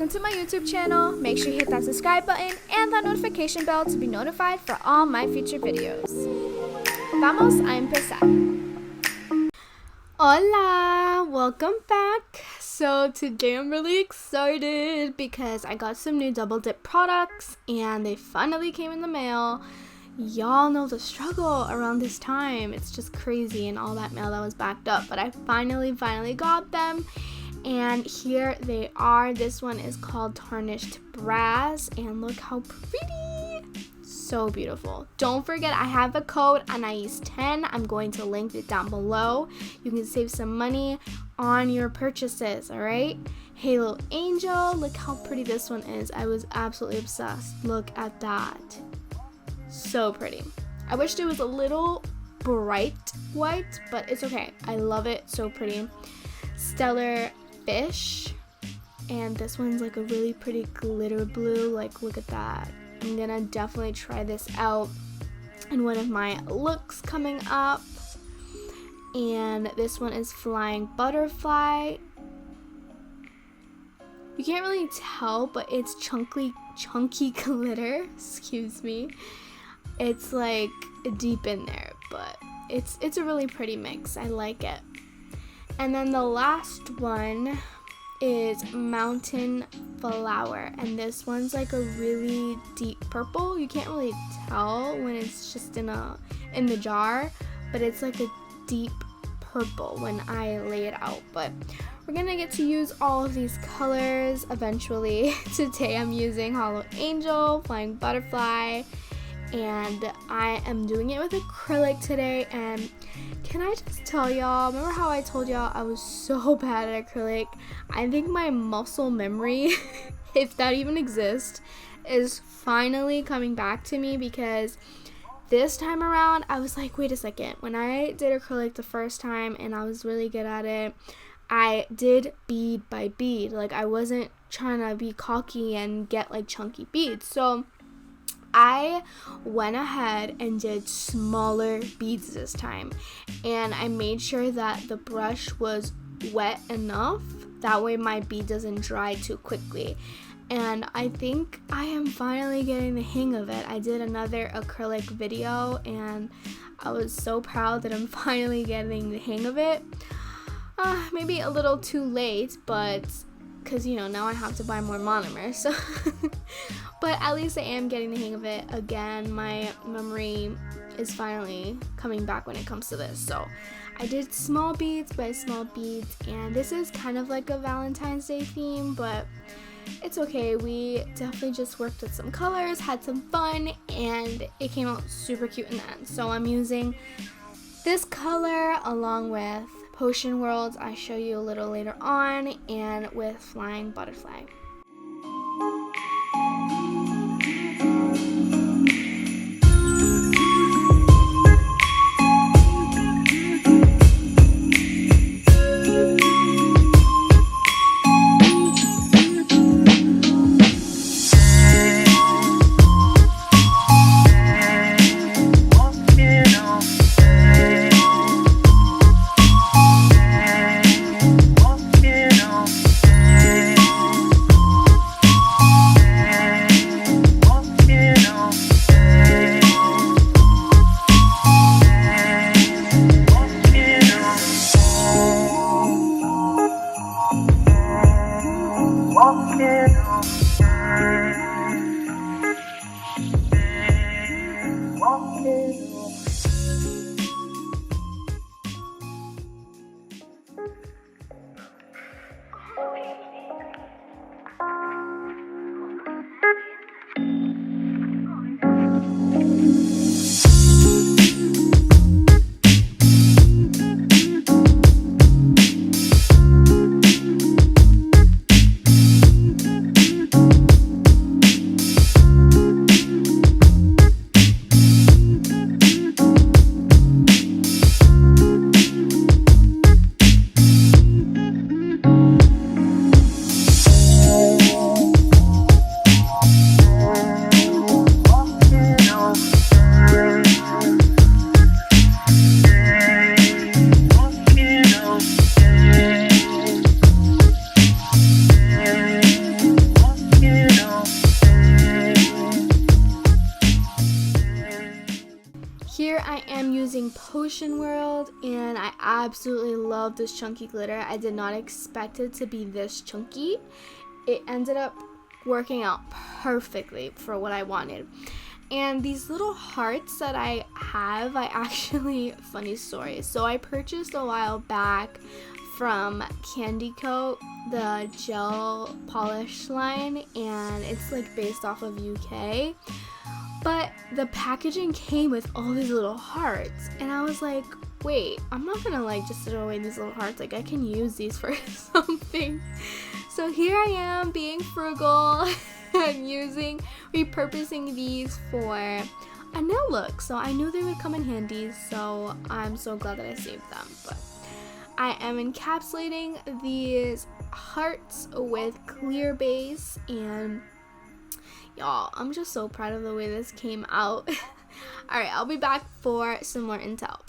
welcome to my YouTube channel. Make sure you hit that subscribe button and that notification bell to be notified for all my future videos. Vamos a empezar. Hola, welcome back. So today I'm really excited because I got some new double dip products and they finally came in the mail. Y'all know the struggle around this time. It's just crazy and all that mail that was backed up, but I finally got them. And here they are. This one is called Tarnished Brass, and look how pretty. So beautiful. Don't forget, I have a code Anais10. I'm going to link it down below. You can save some money on your purchases, all right? Halo Angel, look how pretty this one is. I was absolutely obsessed. Look at that. So pretty. I wished it was a little bright white, but it's okay. I love it. So pretty. Stellar Fish, and this one's like a really pretty glitter blue. Like, look at that. I'm gonna definitely try this out in one of my looks coming up. And this one is Flying Butterfly. You can't really tell, but it's chunky glitter. Excuse me. It's like deep in there, but it's a really pretty mix. I like it. And then the last one is Mountain Flower, and this one's like a really deep purple. You can't really tell when it's just in the jar, but it's like a deep purple when I lay it out. But we're gonna get to use all of these colors eventually. Today I'm using Hola Angel, Flying Butterfly, and I am doing it with acrylic today. And can I just tell y'all, remember how I told y'all I was so bad at acrylic? I think my muscle memory, if that even exists, is finally coming back to me, because this time around I was like, wait a second, when I did acrylic the first time and I was really good at it, I did bead by bead. Like, I wasn't trying to be cocky and get like chunky beads. So I went ahead and did smaller beads this time, and I made sure that the brush was wet enough, that way my bead doesn't dry too quickly. And I think I am finally getting the hang of it. I did another acrylic video and I was so proud that I'm finally getting the hang of it. Maybe a little too late, but because, you know, now I have to buy more monomers, so but at least I am getting the hang of it again. My memory is finally coming back when it comes to this. So I did small beads by small beads, and this is kind of like a Valentine's Day theme, but it's okay. We definitely just worked with some colors, had some fun, and it came out super cute in the end. So I'm using this color along with Potion Worlds, I show you a little later on, and with Flying Butterfly. Here I am using Potion World, and I absolutely love this chunky glitter. I did not expect it to be this chunky. It ended up working out perfectly for what I wanted. And these little hearts that I have, funny story. So I purchased a while back from Candy Coat, the gel polish line, and it's like based off of UK. But the packaging came with all these little hearts, and I was like, wait, I'm not gonna like just throw away these little hearts. Like, I can use these for something. So here I am being frugal and repurposing these for a nail look. So I knew they would come in handy, so I'm so glad that I saved them. But I am encapsulating these hearts with clear base, and y'all, I'm just so proud of the way this came out. Alright, I'll be back for some more intel.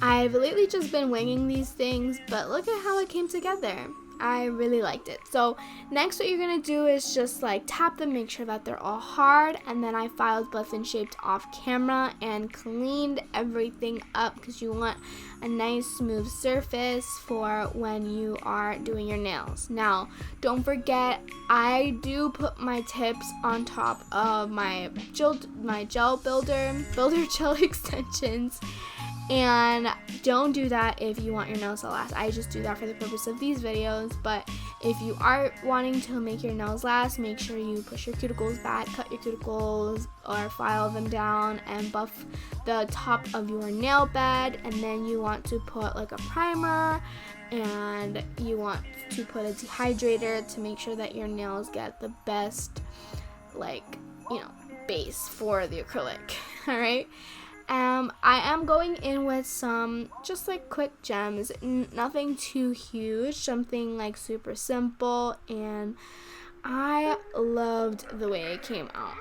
I've lately just been winging these things, but look at how it came together. I really liked it. So next what you're going to do is just like tap them, make sure that they're all hard, and then I filed, buffed, and shaped off camera and cleaned everything up because you want a nice smooth surface for when you are doing your nails. Now, don't forget, I do put my tips on top of my gel builder gel extensions. And don't do that if you want your nails to last. I just do that for the purpose of these videos. But if you are wanting to make your nails last, make sure you push your cuticles back, cut your cuticles, or file them down and buff the top of your nail bed. And then you want to put like a primer, and you want to put a dehydrator to make sure that your nails get the best, base for the acrylic. All right. I am going in with some just like quick gems, nothing too huge, something like super simple, and I loved the way it came out.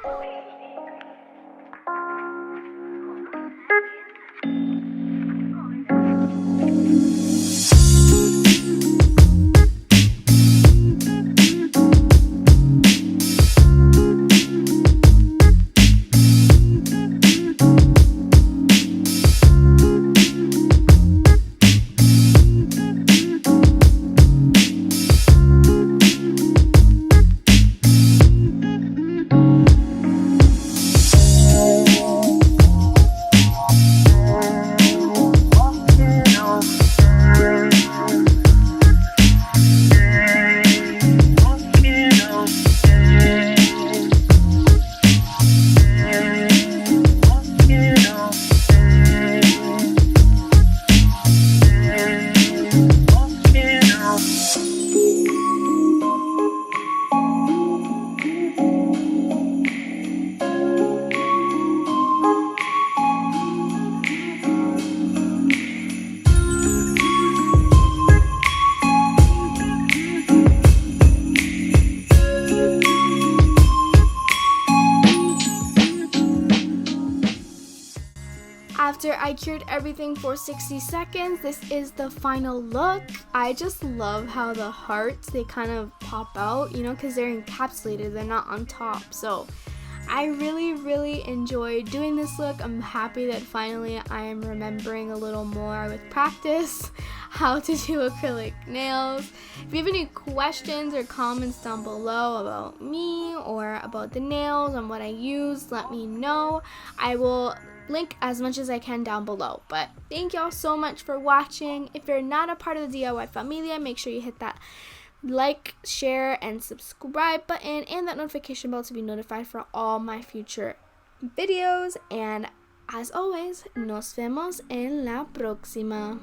After I cured everything for 60 seconds, this is the final look. I just love how the hearts, they kind of pop out, because they're encapsulated, they're not on top. So I really enjoyed doing this look. I'm happy that finally I am remembering a little more with practice how to do acrylic nails. If you have any questions or comments down below about me or about the nails and what I used, let me know. I will link as much as I can down below. But thank y'all so much for watching. If you're not a part of the DIY Familia, make sure you hit that like, share, and subscribe button and that notification bell to be notified for all my future videos. And as always, nos vemos en la próxima.